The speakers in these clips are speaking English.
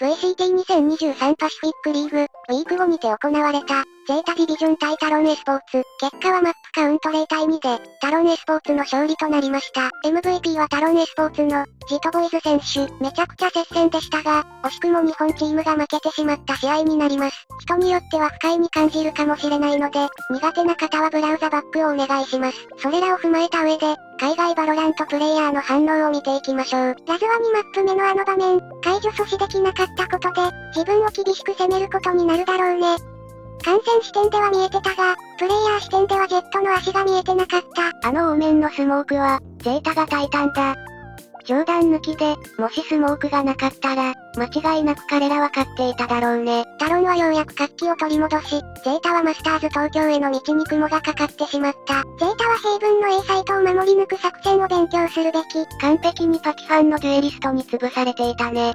VCT2023 パシフィックリーグ、ウィーク後にて行われた、ゼータディビジョン対タロンエスポーツ。結果はマップカウント0対2で、タロンエスポーツの勝利となりました。MVP はタロンエスポーツの、ジトボイズ選手。めちゃくちゃ接戦でしたが、惜しくも日本チームが負けてしまった試合になります。人によっては不快に感じるかもしれないので、苦手な方はブラウザバックをお願いします。それらを踏まえた上で、海外バロラントプレイヤーの反応を見ていきましょう。ラズワ2マップ目のあの場面、解除阻止できなかったことで、自分を厳しく攻めることになるだろうね。観戦視点では見えてたが、プレイヤー視点ではジェットの足が見えてなかった。あの多面のスモークは、ゼータが焚いたんだ。冗談抜きで、もしスモークがなかったら、間違いなく彼らは勝っていただろうね。タロンはようやく活気を取り戻し、ゼータはマスターズ東京への道に雲がかかってしまった。ゼータは平分の A サイトを守り抜く作戦を勉強するべき。完璧にパキファンのデュエリストに潰されていたね。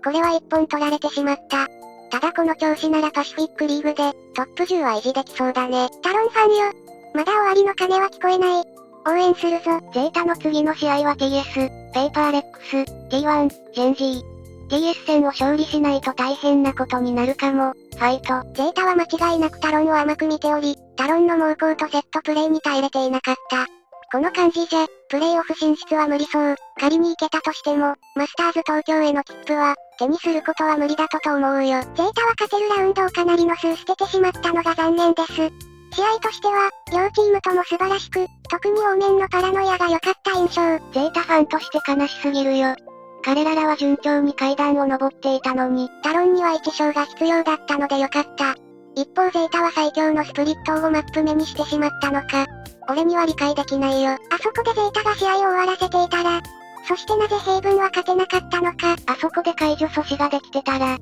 これは一本取られてしまった。ただこの調子ならパシフィックリーグで、トップ10は維持できそうだね。タロンファンよ。まだ終わりの鐘は聞こえない。応援するぞ。ゼータの次の試合は TS、ペーパーレックス、T1、ジェンジー。TS 戦を勝利しないと大変なことになるかも。ファイト。ゼータは間違いなくタロンを甘く見ており、タロンの猛攻とセットプレイに耐えれていなかった。この感じじゃ、プレイオフ進出は無理そう。仮に行けたとしても、マスターズ東京への切符は、手にすることは無理だと思うよ。ゼータは勝てるラウンドをかなりの数捨ててしまったのが残念です。試合としては、両チームとも素晴らしく、特に往面のパラノイアが良かった印象。ゼータファンとして悲しすぎるよ。彼らは順調に階段を登っていたのに、タロンには1勝が必要だったので良かった。一方ゼータは最強のスプリットを5マップ目にしてしまったのか。俺には理解できないよ。あそこでゼータが試合を終わらせていたら、そしてなぜ平分は勝てなかったのか。あそこで解除阻止ができてたら、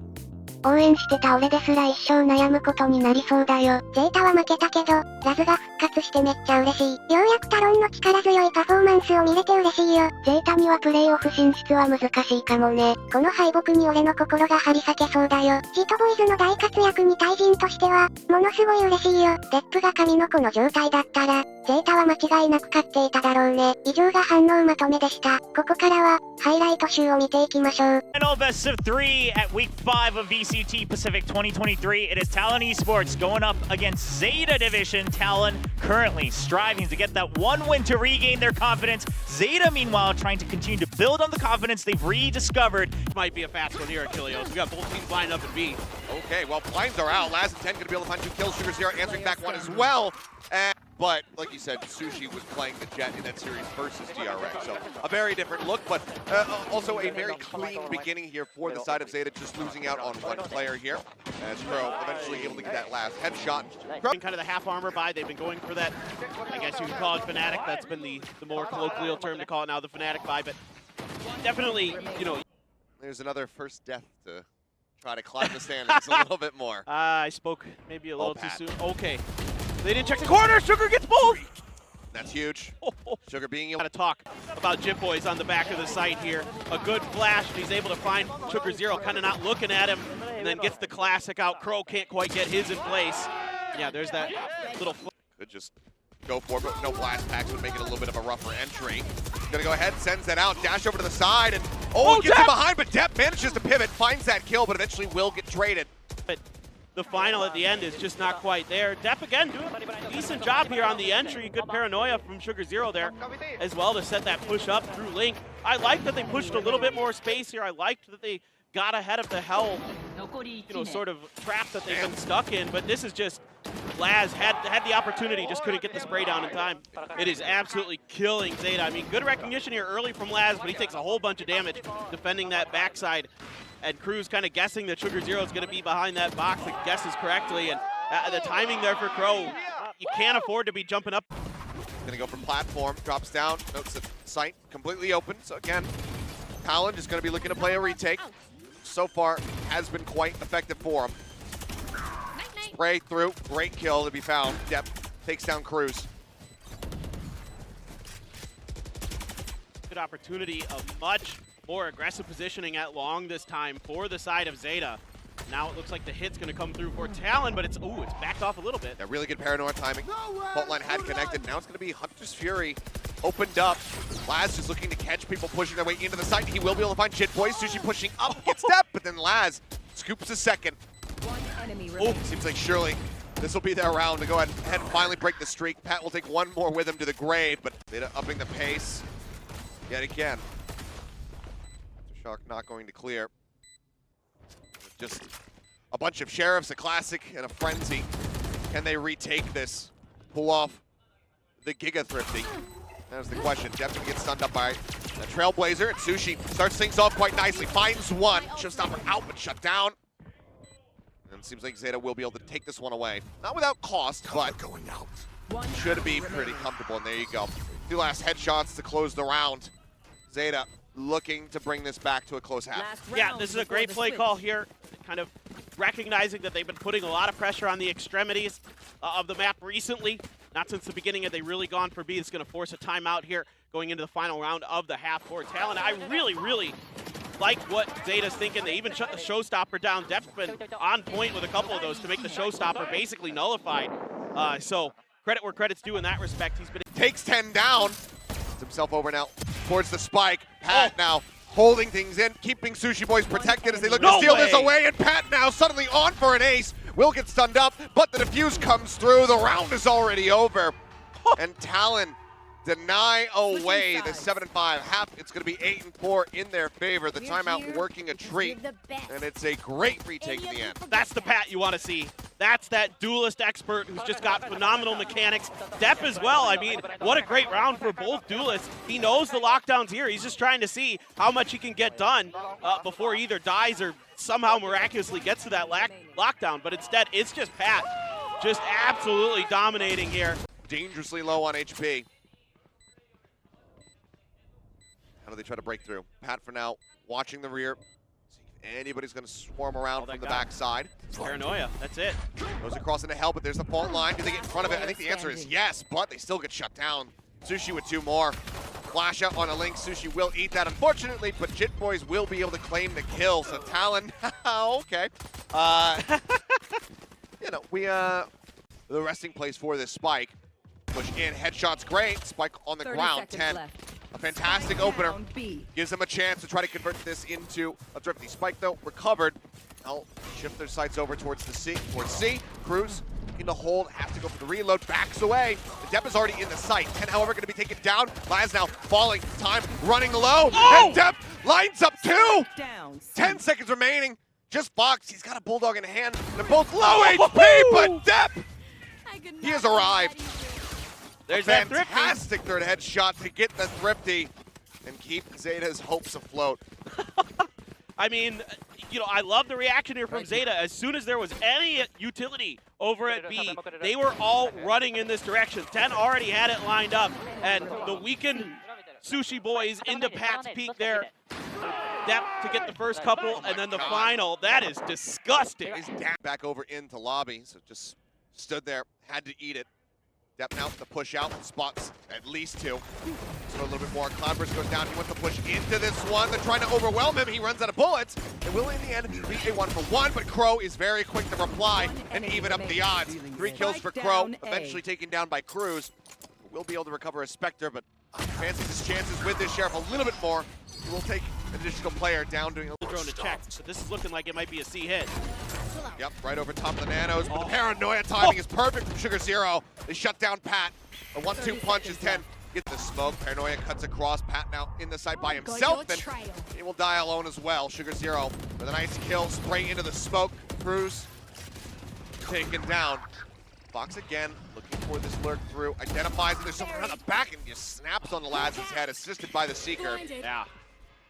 応援してた俺ですら一生悩むことになりそうだよ。ゼータは負けたけど、ラズが復活してめっちゃ嬉しい。ようやくタロンの力強いパフォーマンスを見れて嬉しいよ。ゼータにはプレイオフ進出は難しいかもね。この敗北に俺の心が張り裂けそうだよ。ジトボイズの大活躍に対人としては、ものすごい嬉しいよ。デップが神の子の状態だったら、ゼータは間違いなく勝っていただろうね。以上が反応まとめでした。ここからは、ハイライト集を見ていきましょう。Final best of 3 at week 5 of VCT Pacific 2023. It is Talon Esports going up against Zeta Division. Talon currently striving to get that one win to regain their confidence. Zeta, meanwhile, trying to continue to build on the confidence they've rediscovered. Might be a fast one here, Achilleos. We got both teams lined up at B. Okay, well, blinds are out. Laz and TENNN going to be able to find 2 kills. Sugar Zero answering back 1 as well. But, like you said, Sushi was playing the Jet in that series versus DRX. So, a very different look, but also a very clean beginning here for the side of Zeta, just losing out on 1 player here. As Crow eventually able to get that last headshot. Kind of the half armor buy. They've been going for that, I guess you could call it Fnatic. That's been the more colloquial term to call it now, the Fnatic buy. But definitely, you know. There's another first death to try to climb the standings a little bit more. I spoke maybe a little too soon. Okay. They didn't check the corner. Sugar gets both. That's huge. Sugar being able to talk about Jib Boys on the back of the site here. A good flash. He's able to find Sugar Zero, kind of not looking at him, and then gets the classic out. Crow can't quite get his in place. Yeah, there's that little. Could just go for it, but no blast packs would make it a little bit of a rougher entry. Gonna go ahead, sends that out, dash over to the side, and gets him behind, but Depp manages to pivot, finds that kill, but eventually will get traded. The final at the end is just not quite there. Depp again doing a decent job here on the entry. Good paranoia from Sugar Zero there as well to set that push up through Link. I like that they pushed a little bit more space here. I liked that they got ahead of the hell, sort of trap that they've been stuck in. But this is just, Laz had the opportunity, just couldn't get the spray down in time. It is absolutely killing Zeta. I mean, good recognition here early from Laz, but he takes a whole bunch of damage defending that backside. And Crew's kind of guessing that Sugar Zero is going to be behind that box and guesses correctly. And the timing there for Crow, you can't afford to be jumping up. Going to go from platform, drops down, notes the site completely open. So again, Talon is going to be looking to play a retake. So far, has been quite effective for him. Spray through, great kill to be found. Depp takes down Cruz. Good opportunity of much more aggressive positioning at long this time for the side of Zeta. Now it looks like the hit's going to come through for TENNN, but it's backed off a little bit. Yeah, really good paranoia timing. Fault line had connected. Now it's going to be Hunter's Fury opened up. Laz just looking to catch people pushing their way into the site. He will be able to find Jit Boys. Sushi pushing up, gets step, but then Laz scoops a second. Seems like surely this will be their round to go ahead and finally break the streak. Pat will take one more with him to the grave, but Zeta upping the pace yet again. Aftershock not going to clear. Just a bunch of sheriffs, a classic, and a frenzy. Can they retake this? Pull off the Giga Thrifty? That's the question. Definitely gets stunned up by the Trailblazer, and Sushi starts things off quite nicely. Finds one. Showstopper out, but shut down. And it seems like Zeta will be able to take this one away. Not without cost, but should be pretty comfortable. And there you go. 2 last headshots to close the round. Zeta looking to bring this back to a close half. Yeah, this is a great play call here. Kind of recognizing that they've been putting a lot of pressure on the extremities of the map recently. Not since the beginning have they really gone for B. It's going to force a timeout here going into the final round of the half for TENNN. I really like what Zeta's thinking. They even shut the showstopper down. Def's been on point with a couple of those to make the showstopper basically nullified. So credit where credit's due in that respect. He's been Takes 10 down. Gets himself over now towards the spike. Pat now holding things in, keeping Sushi Boys protected as they look to steal this away. And Pat now suddenly on for an ace. Will get stunned up, but the defuse comes through. The round is already over. And TENNN deny away the 7-5 half. It's going to be 8-4 in their favor. The timeout working a treat, and it's a great retake in the end. That's the Pat you want to see. That's that duelist expert who's just got phenomenal mechanics. Dep as well. I mean, what a great round for both duelists. He knows the lockdown's here. He's just trying to see how much he can get done before he either dies or somehow miraculously gets to that lockdown. But instead, it's just Pat just absolutely dominating here. Dangerously low on HP. How do they try to break through? Pat for now watching the rear. See if anybody's going to swarm around from the backside. Paranoia, that's it. Goes across into hell, but there's the fault line. Do they get in front of it? I think the answer is yes, but they still get shut down. Sushi with 2 more. Flash out on a link. Sushi will eat that, unfortunately, but Jit Boys will be able to claim the kill. So TENNN, okay. You know, the resting place for this spike. Push in, headshots great. Spike on the ground, 10. A fantastic opener. Gives them a chance to try to convert this into a thrifty. Spike, though, recovered. They'll shift their sights over towards the C. Cruz looking to hold, has to go for the reload, backs away. The Dep is already in the sight. TENNN, however, going to be taken down. Laz now falling, time running low. And Dep lines up 2. 10 seconds remaining. Just Fox, he's got a Bulldog in hand. They're both low HP, but Dep, he has arrived. There's that fantastic third headshot to get the thrifty and keep Zeta's hopes afloat. I mean, you know, I love the reaction here from Zeta. As soon as there was any utility over at B, they were all running in this direction. TENNN already had it lined up, and the weakened Sushi Boys into Pat's peak there. Dep to get the first couple, and then the final. That is disgusting. Back over into lobby, so just stood there, had to eat it. Dep now to push out, spots at least 2. So a little bit more. Cloudburst goes down. He wants to push into this one. They're trying to overwhelm him. He runs out of bullets. It will, in the end, be a 1-for-1, but Crow is very quick to reply and even up the odds. 3 kills for Crow, eventually taken down by Cruz. Will be able to recover a Spectre, but fancies his chances with this Sheriff a little bit more. He will take an additional player down, doing a little drone to check. So this is looking like it might be a C hit. Yep, right over top of the nanos. But the paranoia timing is perfect from Sugar Zero. They shut down Pat. A 1-2 punch is 10. Get the smoke. Paranoia cuts across. Pat now in the site by himself. And he will die alone as well. Sugar Zero with a nice kill. Spray into the smoke. Cruz taken down. Fox again looking for this lurk through. Identifies that there's someone on the back and just snaps on the Laz's head, assisted by the Seeker. Yeah.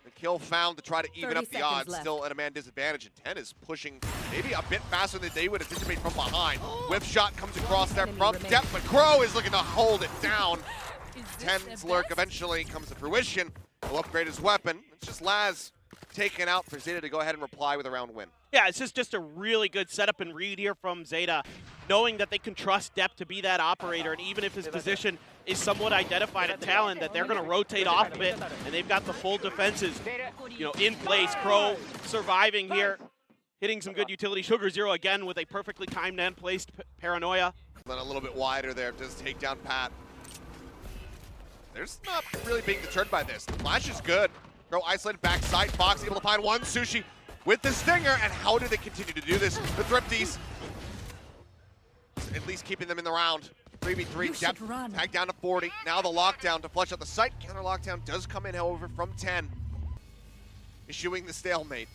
The kill found to try to even up the odds, still at a man disadvantage, and TENNN is pushing maybe a bit faster than they would anticipate from behind. Whip shot comes across there from Dep, but Crow is looking to hold it down. TENN's lurk eventually comes to fruition. He'll upgrade his weapon. It's just Laz taken out for Zeta to go ahead and reply with a round win. Yeah, it's just a really good setup and read here from Zeta, knowing that they can trust Dep to be that operator, and even if his position is somewhat identified at TENNN, that they're going to rotate off a bit, and they've got the full defenses, you know, in place. Crow surviving here. hitting some good utility. Sugar Zero again with a perfectly timed and placed paranoia. Then a little bit wider there, does take down Pat. There's not really being deterred by this. The flash is good. Crow isolated backside, Fox able to find one. Sushi with the stinger, and how do they continue to do this? The Thrifties, at least keeping them in the round. 3v3, depth, tag down to 40. Now the lockdown to flush out the site. Counter lockdown does come in, however, from TENN. Issuing the stalemate.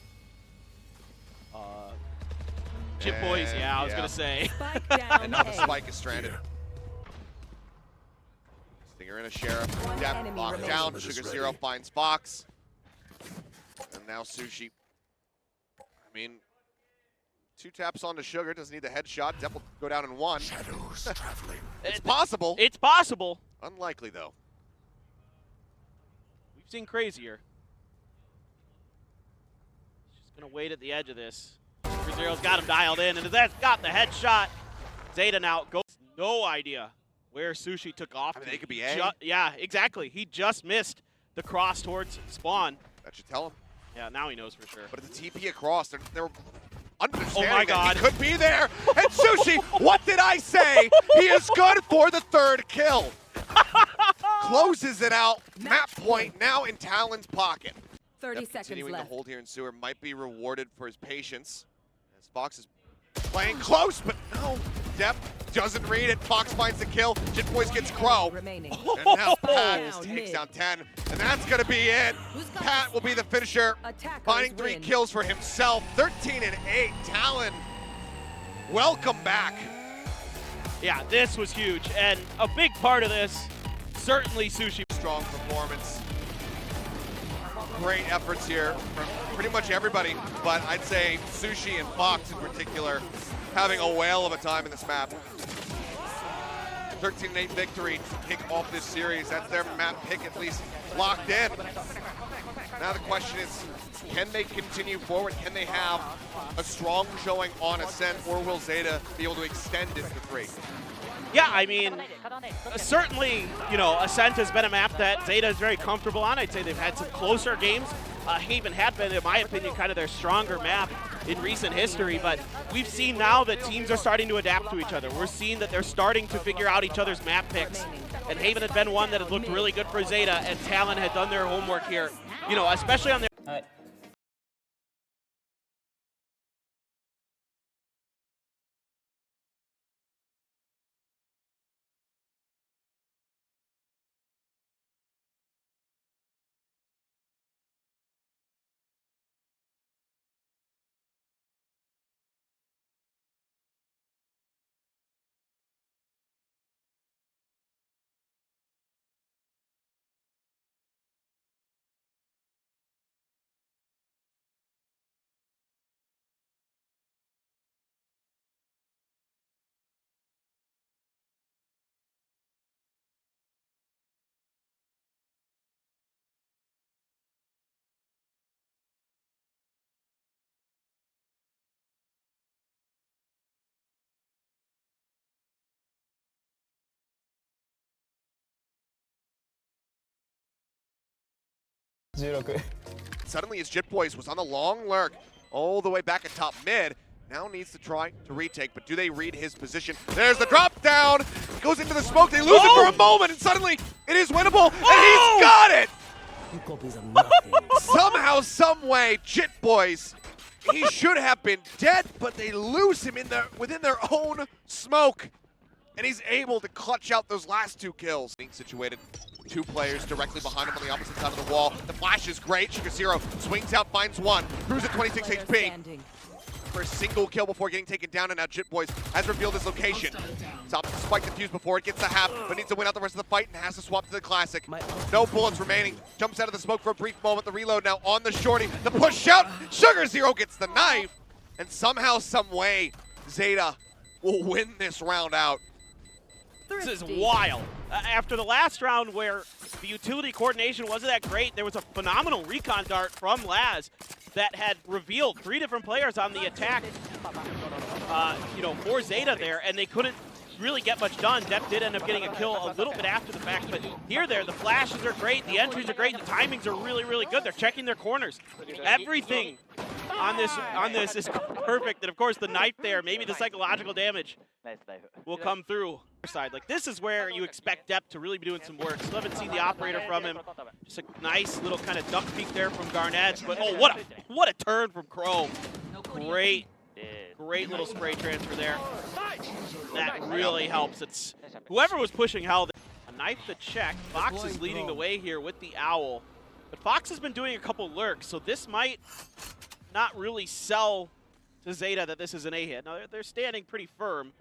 Chip boys, yeah, I was gonna say. And now the spike is stranded. Stinger in a Sheriff. Depth, locked down. Sugar Zero finds Fox. And now Sushi. I mean, 2 taps onto Sugar, doesn't need the headshot. Depp will go down in 1. It's possible. It's possible. Unlikely, though. We've seen crazier. Just gonna wait at the edge of this. Sugar Zero's got him dialed in, and that's got the headshot. Zeta now goes. No idea where Sushi took off. I mean, they could be A. Yeah, exactly. He just missed the cross towards spawn. That should tell him. Yeah, now he knows for sure. But it's a TP across. They're understanding Oh my God. that he could be there. And Sushi, what did I say? He is good for the 3rd kill. Closes it out. Map point now in Talon's pocket. 30 Yep, seconds continuing left. the hold here in Sewer might be rewarded for his patience. As Fox is playing close, but no. Depp doesn't read it. Fox finds the kill. Jit Boys gets Crow. Remaining. And now Pat Down takes mid. down 10. And that's going to be it. Pat will be the finisher, Attackers finding 3 win. kills for himself. 13-8. Talon, welcome back. Yeah, this was huge, and a big part of this, certainly Sushi. Strong performance. Great efforts here from pretty much everybody, but I'd say Sushi and Fox in particular having a whale of a time in this map. 13-8 victory to kick off this series. That's their map pick at least locked in. Now the question is, can they continue forward? Can they have a strong showing on Ascent, or will Zeta be able to extend it to 3? Yeah, I mean, certainly, you know, Ascent has been a map that Zeta is very comfortable on. I'd say they've had some closer games. Haven had been, in my opinion, kind of their stronger map in recent history, but we've seen now that teams are starting to adapt to each other. We're seeing that they're starting to figure out each other's map picks, and Haven had been one that had looked really good for Zeta, and Talon had done their homework here, you know, especially on their... Suddenly his Jit Boys was on the long lurk all the way back at top mid. Now needs to try to retake, but do they read his position? There's the drop down. It goes into the smoke. They lose it for a moment, and suddenly it is winnable, and he's got it. Somehow, some way, Jit Boys, he should have been dead, but they lose him within their own smoke, and he's able to clutch out those last 2 kills. Being situated, 2 players directly behind him on the opposite side of the wall. The flash is great. Sugar Zero swings out, finds 1. Cruz at 26 HP. For a single kill before getting taken down, and now Jit Boys has revealed his location. Stops the spike defuse before it gets the half, but needs to win out the rest of the fight and has to swap to the classic. No bullets remaining. Jumps out of the smoke for a brief moment. The reload now on the shorty. The push out. Sugar Zero gets the knife, and somehow, some way, Zeta will win this round out. This is wild. After the last round where the utility coordination wasn't that great, there was a phenomenal recon dart from Laz that had revealed 3 different players on the attack, you know, for Zeta there, and they couldn't really get much done. Depp did end up getting a kill a little bit after the fact, but the flashes are great, the entries are great, the timings are really, really good. They're checking their corners. Everything on this is perfect. And of course the knife there, maybe the psychological damage will come through. Side. Like this is where you expect Depp to really be doing some work. Still haven't seen the operator from him. Just a nice little kind of duck peek there from Garnett. But oh, what a turn from Crow. Great little spray transfer there. That really helps. It's whoever was pushing hell. A knife to check. Fox is leading the way here with the owl. But Fox has been doing a couple lurks, so this might not really sell to ZETA that this is an A hit. Now they're standing pretty firm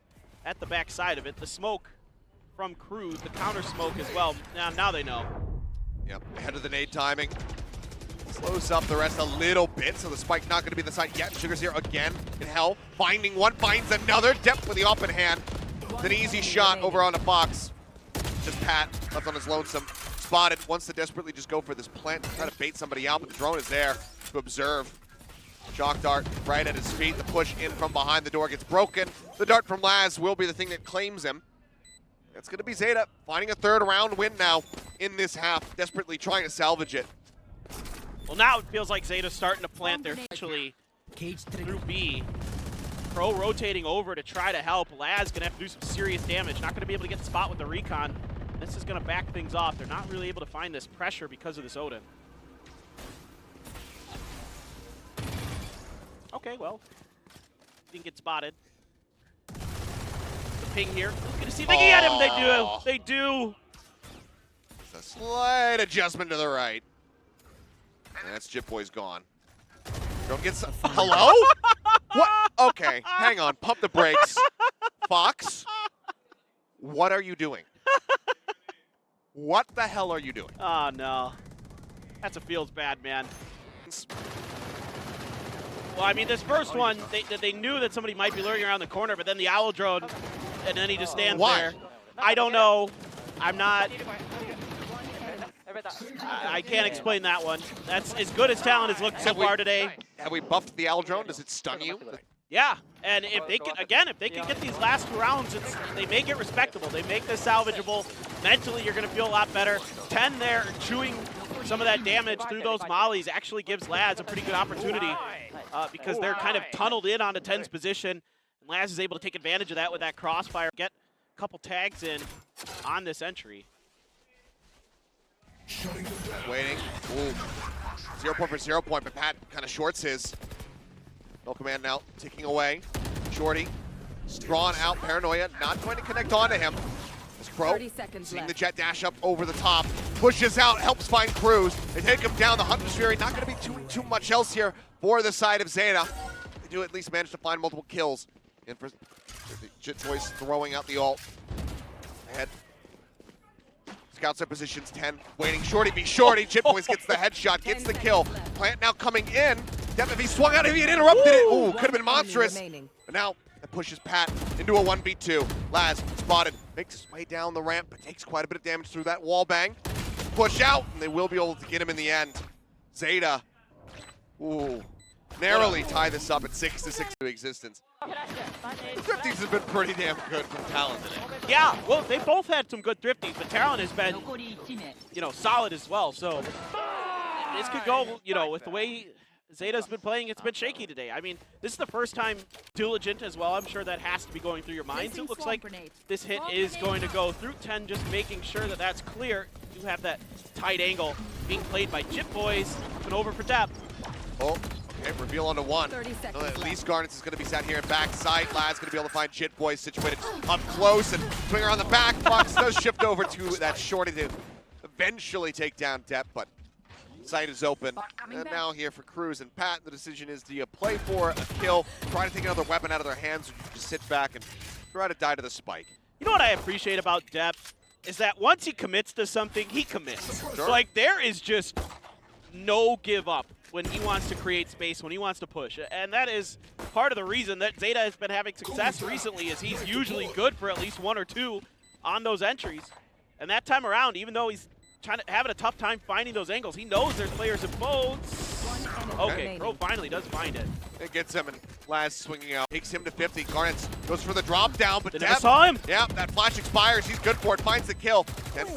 at the back side of it. The smoke from Cruz, the counter smoke as well. Now they know. Yep, ahead of the nade timing. Slows up the rest a little bit, so the spike not going to be the side yet. Sugar's here again in hell. Finding one, finds another. Depth with the open hand. It's an easy shot over on the Fox. Just Pat left on his lonesome. Spotted, wants to desperately just go for this plant, try to bait somebody out, but the drone is there to observe. Shock dart right at his feet. The push in from behind the door gets broken. The dart from Laz will be the thing that claims him. It's going to be ZETA finding a third round win now in this half, desperately trying to salvage it. Well, now it feels like ZETA's starting to plant there actually through B. Crow rotating over to try to help. Laz going to have to do some serious damage. Not going to be able to get the spot with the recon. This is going to back things off. They're not really able to find this pressure because of this Odin. Okay, well, didn't get spotted. The ping here. Gonna see if they can get him. They do. They do. It's a slight adjustment to the right. And that's Jitboy's gone. Don't get some. Hello? What? Okay, hang on. Pump the brakes. Fox, what are you doing? What the hell are you doing? Oh, no. That's a feels bad, man. Well, I mean, this first one, they knew that somebody might be lurking around the corner, but then the owl drone, and then he just stands there. I don't know. I'm not. I can't explain that one. That's as good as Talon has looked so far today. Have we buffed the owl drone? Does it stun you? Yeah, and if they can, again, if they can get these last 2 rounds, they make it respectable. They make this salvageable. Mentally, you're going to feel a lot better. TENN there chewing some of that damage through those mollies actually gives Laz a pretty good opportunity because they're kind of tunneled in onto TENN's position. And Laz is able to take advantage of that with that crossfire. Get a couple tags in on this entry. Waiting. Ooh. 0 point for 0 point, but Pat kind of shorts his. No command now, ticking away. Shorty, drawn out, paranoia, not going to connect onto him. As Crow, seeing the jet dash up over the top, pushes out, helps find Cruz. They take him down, the Hunter's Fury, not going to be too much else here for the side of ZETA. They do at least manage to find multiple kills. And for Jitboy's throwing out the ult. Ahead. Scouts their positions, TENN waiting, Shorty be Shorty. Jitboy's gets the headshot, gets the kill. Plant now coming in. Depp, if he swung out, if he had interrupted it, ooh, could have been monstrous. But now it pushes Pat into a 1v2. Laz spotted, makes his way down the ramp, but takes quite a bit of damage through that wall bang. Push out, and they will be able to get him in the end. ZETA, ooh, narrowly tie this up at 6-6 to existence. The thrifties have been pretty damn good from Talon today. Yeah, well, they both had some good thrifties, but Talon has been, solid as well. So this could go, with the way ZETA's been playing, it's been shaky today. I mean, this is the first time Diligent as well. I'm sure that has to be going through your minds. It looks like this hit is going to go through. TENN just making sure that that's clear. You have that tight angle being played by Jitboys. And over for Depp. Oh, okay, reveal onto one. At least Garnets is going to be sat here in backside. Laz going to be able to find Jitboys situated up close and swing around the back. Fox does shift over to that Shorty to eventually take down Depp, but site is open. And now here for Cruz and Pat, the decision is, do you play for a kill, try to take another weapon out of their hands, or just sit back and try to die to the spike? You know what I appreciate about Depp is that once he commits to something, he commits. Sure. Like, there is just no give up when he wants to create space, when he wants to push. And that is part of the reason that ZETA has been having success recently, is he's usually good for at least 1 or 2 on those entries. And that time around, even though he's having a tough time finding those angles, he knows there's players in boats. Okay, Crow finally does find it. It gets him, and Laz swinging out. Takes him to 50. Garnets goes for the drop down, but they never saw him. Yeah, that flash expires. He's good for it. Finds the kill. And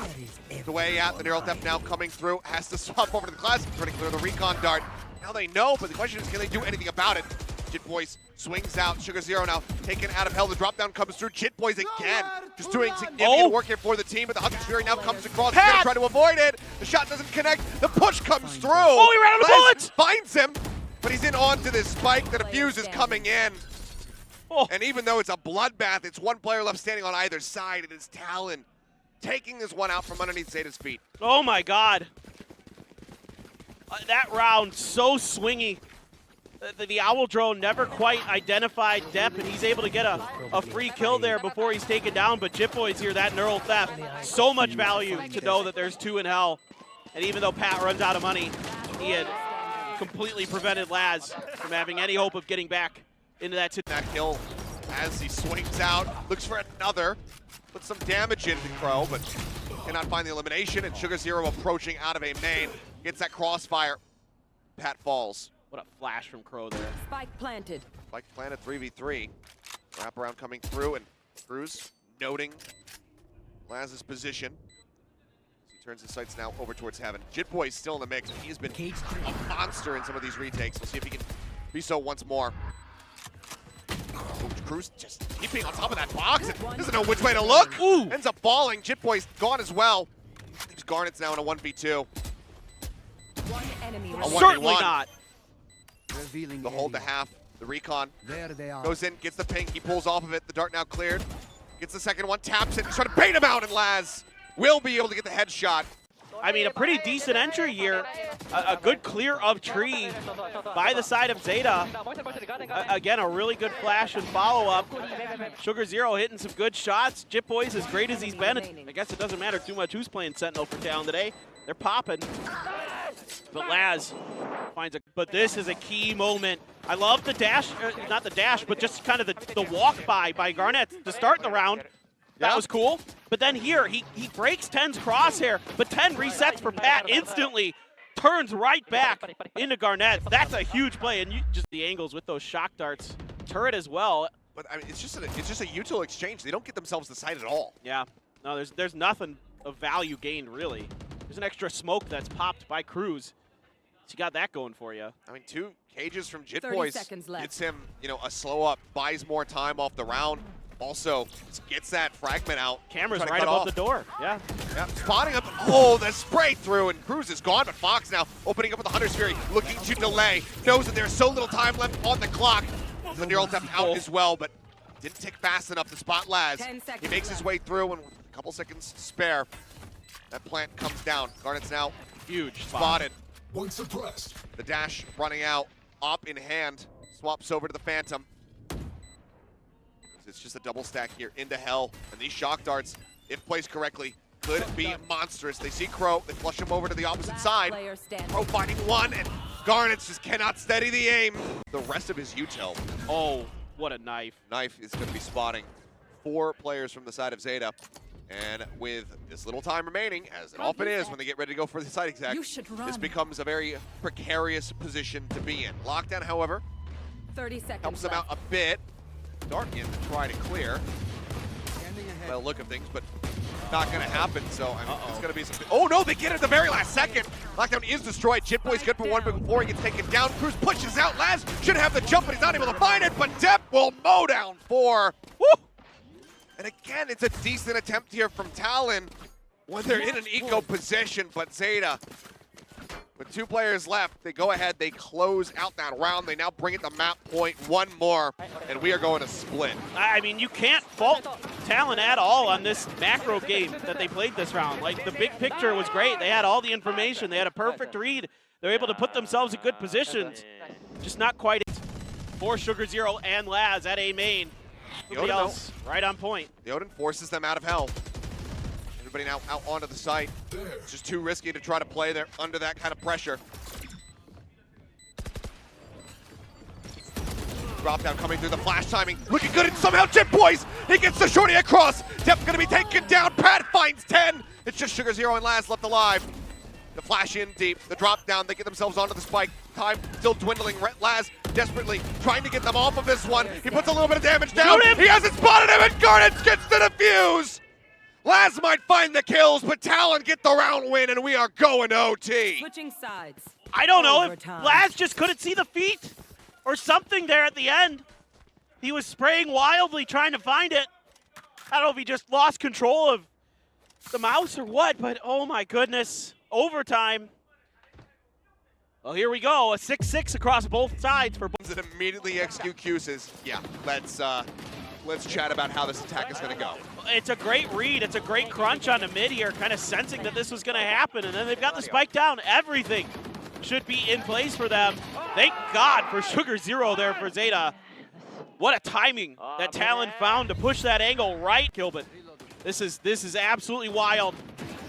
the way out, the neural theft now coming through. Has to swap over to the classic. Trying to clear the recon dart. Now they know, but the question is, can they do anything about it? Jitboys swings out. Sugar Zero now taken out of hell. The drop down comes through. Jitboys again, just doing significant work here for the team, but the Hunter's Fury now comes across. He's gonna try to avoid it. The shot doesn't connect. The push comes through. Oh, he ran out of bullets! Finds him, but he's in onto this spike. The defuse is coming in. Oh. And even though it's a bloodbath, it's one player left standing on either side. It is TENNN taking this one out from underneath Zeta's feet. Oh my God. That round, so swingy. The Owl drone never quite identified Depp, and he's able to get a free kill there before he's taken down. But Jitboys here, that neural theft, so much value to know that there's 2 in hell. And even though Pat runs out of money, he had completely prevented Laz from having any hope of getting back into that kill as he swings out, looks for another, puts some damage into Crow, but cannot find the elimination. And Sugar Zero approaching out of a main, gets that crossfire. Pat falls. What a flash from Crow there. Spike planted. Spike planted 3v3. Wraparound coming through, and Cruz noting Laz's position. He turns his sights now over towards heaven. Jitboy's still in the mix, and he's been a monster in some of these retakes. We'll see if he can be so once more. Cruz just keeping on top of that box and doesn't know which way to look. Ooh. Ends up falling. Jitboy's gone as well. Leaves Garnet's now in a 1v2. One enemy. A 1v1. Certainly not. The hold to half. The recon There they are. goes in, gets the ping. He pulls off of it. The dart now cleared. Gets the second one, taps it, trying to bait him out, and Laz will be able to get the headshot. I mean, a pretty decent entry here. A good clear of tree by the side of Zeta. Again, a really good flash and follow-up. Sugar Zero hitting some good shots. Jitboys, as great as he's been, I guess it doesn't matter too much who's playing Sentinel for TENNN today. They're popping. But Laz finds a... But this is a key moment. I love the dash, not the dash, but just kind of the walk by Garnet to start the round. That was cool. But then here, he breaks TENN's crosshair, but TENN resets for Pat instantly, turns right back into Garnet. That's a huge play, and just the angles with those shock darts. Turret as well. But I mean, it's just a util exchange. They don't get themselves the site at all. Yeah, no, there's nothing of value gained, really. There's an extra smoke that's popped by Cruz. So you got that going for you. I mean, 2 cages from 30 Jitboys seconds left. gets him, a slow up, buys more time off the round. Also, gets that fragment out. Camera's Trying to right cut above off. the door. Yeah. Yep, spotting him. Oh, the spray through, and Cruz is gone, but Fox now opening up with the Hunter's Fury, looking to delay. Knows that there's so little time left on the clock. The neural theft out as well, but didn't tick fast enough to spot Laz. 10 seconds He makes his way through, and with a couple seconds to spare, that plant comes down. Garnet's now Huge spotted. One suppressed. The dash running out, op in hand, swaps over to the Phantom. It's just a double stack here into hell, and these shock darts, if placed correctly, could be monstrous. They see Crow, they flush him over to the opposite side. Player standing. Crow finding one, and Garnet just cannot steady the aim. The rest of his util Oh, what a knife. knife is going to be spotting 4 players from the side of Zeta. And with this little time remaining, as it often is when they get ready to go for the site exec, You should run. this becomes a very precarious position to be in. Lockdown, however, 30 seconds helps them left. out a bit. Dart in to try to clear. Standing ahead. By the look of things, but not going to happen. So I mean, it's going to be some. Oh no, they get it at the very last second. Lockdown is destroyed. Jitboy's good for one, but before he gets taken down, Cruz pushes out. Laz should have the jump, but he's not able to find it. But Depp will mow down 4. Woo! And again, it's a decent attempt here from TENNN when they're in an eco position, but Zeta, with 2 players left, they go ahead, they close out that round. They now bring it to map point 1 more, and we are going to split. I mean, you can't fault TENNN at all on this macro game that they played this round. Like, the big picture was great. They had all the information. They had a perfect read. They're able to put themselves in good positions. Just not quite for Sugar Zero and Laz at A main. Everybody else right on point. The Odin forces them out of hell. Everybody now out onto the site. It's just too risky to try to play there under that kind of pressure. Drop down coming through the flash timing. Looking good, and somehow Jitboys, he gets the shorty across. Depp's gonna be taken down. Pat finds 10. It's just Sugar Zero and Laz left alive. The flash in deep, the drop down, they get themselves onto the spike. Time still dwindling. Laz desperately trying to get them off of this one. He puts a little bit of damage down. He hasn't spotted him, and Garnet gets the defuse. Laz might find the kills, but TENNN get the round win, and we are going to OT. Switching sides. I don't know if Overtime. Laz just couldn't see the feet or something there at the end. He was spraying wildly trying to find it. I don't know if he just lost control of the mouse or what, but oh my goodness. Overtime. Well, here we go. A 6-6 across both sides for both. That immediately execute Q says, yeah, let's chat about how this attack is going to go. It's a great read. It's a great crunch on the mid here, kind of sensing that this was going to happen. And then they've got the spike down. Everything should be in place for them. Thank God for Sugar Zero there for Zeta. What a timing that Talon found to push that angle right, Gilbert. This is absolutely wild.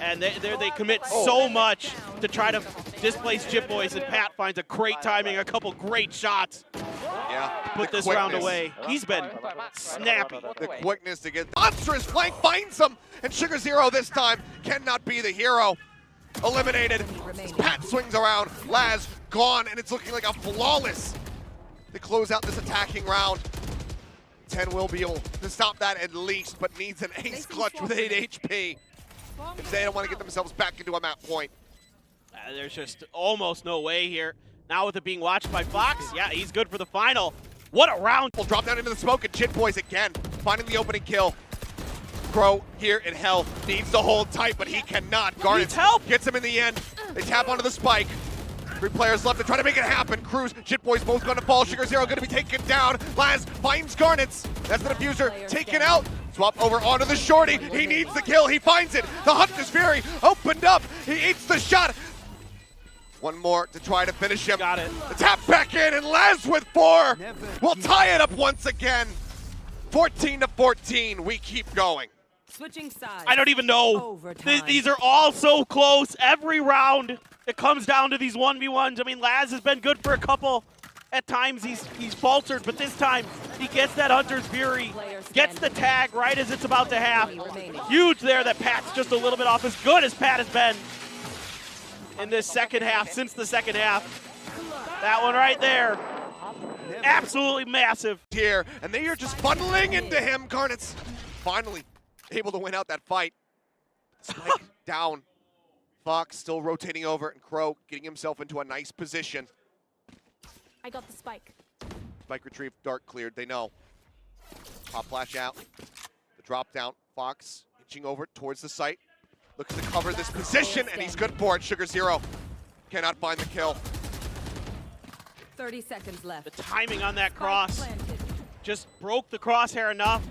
And they commit so much to try to displace Jip Boys, and Pat finds a great timing, a couple great shots. Yeah. Put this round away. He's been snappy. The quickness to get monstrous flank finds him, and Sugar Zero this time cannot be the hero. Eliminated. Pat swings around. Laz gone, and it's looking like a flawless to close out this attacking round. TENNN will be able to stop that at least, but needs an ace clutch with 8 HP. If they don't want to get themselves back into a map point. There's just almost no way here. Now with it being watched by Fox, yeah, he's good for the final. What a round. We'll drop down into the smoke, and Jit Boys again, finding the opening kill. Crow here in hell needs to hold tight, but he cannot. Garnet gets him in the end. They tap onto the spike. 3 players left to try to make it happen. Cruz, Jit Boys both going to fall. Sugar Zero going to be taken down. Laz finds Garnets. That's the diffuser taken out. Swap over onto the shorty. He needs the kill. He finds it. The Hunter's Fury opened up. He eats the shot. One more to try to finish him. Got it. The tap back in, and Laz with 4 will tie it up once again. 14-14. We keep going. Switching sides. I don't even know. Overtime. These are all so close. Every round, it comes down to these 1v1s. I mean, Laz has been good for a couple. At times, he's faltered, but this time, he gets that Hunter's Fury, gets the tag right as it's about to happen. Huge there that Pat's just a little bit off, as good as Pat has been in this second half, since the second half. That one right there, absolutely massive. Here, and they are just funneling into him. Garnet's finally able to win out that fight. Spike down. Fox still rotating over, and Crow getting himself into a nice position. I got the spike. Spike retrieved, dart cleared, they know. Pop flash out. The drop down. Fox inching over towards the site. Looks to cover this position, and he's good for it. Sugar Zero cannot find the kill. 30 seconds left. The timing on that cross just broke the crosshair enough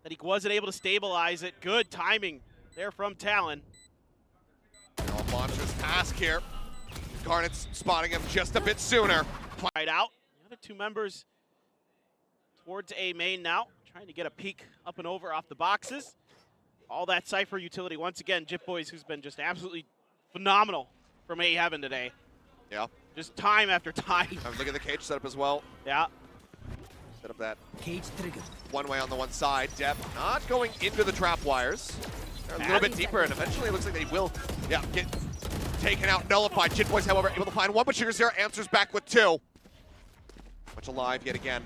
that he wasn't able to stabilize it. Good timing there from Talon. Now a monstrous task here. Garnet's spotting him just a bit sooner. Right out. The other 2 members towards A main now, trying to get a peek up and over off the boxes. All that Cypher utility. Once again, Jip Boys, who's been just absolutely phenomenal from A Heaven today. Yeah. Just time after time. Look at the cage setup as well. Yeah. Set up that Cage trigger. one way on the one side. Depp not going into the trap wires. They're a little bit deeper, and eventually it looks like they will, get taken out, nullified. Jit Boys, however, able to find 1, but Sugar Zero answers back with 2. Much alive yet again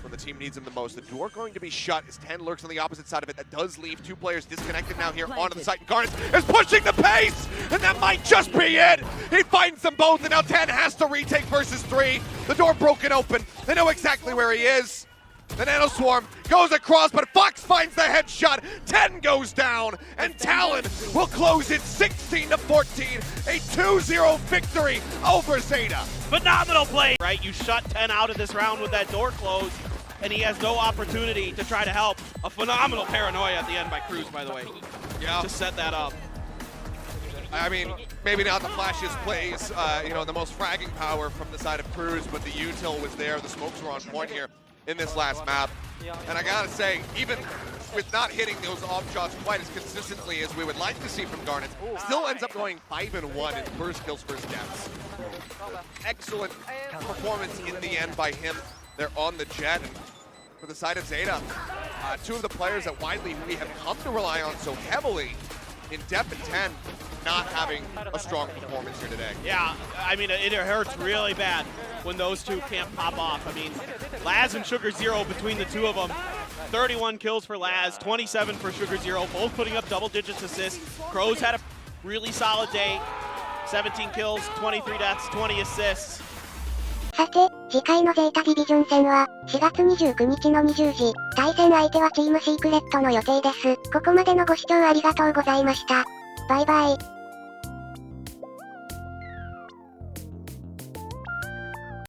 when the team needs him the most. The door going to be shut as TENNN lurks on the opposite side of it. That does leave 2 players disconnected now here onto the site. And Garnet is pushing the pace, and that might just be it. He finds them both, and now TENNN has to retake versus 3. The door broken open. They know exactly where he is. The Nano Swarm goes across, but Fox finds the headshot. TENNN goes down, and Talon will close it 16-14. A 2-0 victory over Zeta. Phenomenal play. Right, you shut TENNN out of this round with that door closed, and he has no opportunity to try to help. A phenomenal paranoia at the end by Cruz, by the way. Yeah. To set that up. I mean, maybe not the flashiest plays, the most fragging power from the side of Cruz, but the util was there. The smokes were on point here in this last map. And I gotta say, even with not hitting those off shots quite as consistently as we would like to see from Garnet, still ends up going 5-1 in first kills, first deaths. Excellent performance in the end by him. They're on the jet. And for the side of Zeta, 2 of the players that widely we have come to rely on so heavily in Depp and TENNN not having a strong performance here today. Yeah, I mean, it hurts really bad when those 2 can't pop off. I mean, Laz and Sugar Zero, between the 2 of them, 31 kills for Laz, 27 for Sugar Zero, both putting up double digits assists. Crow's had a really solid day. 17 kills, 23 deaths, 20 assists. さて、次回のゼータディビジョン戦は、4月29日の20時、対戦相手はチームシークレットの予定です。ここまでのご視聴ありがとうございました。バイバイ。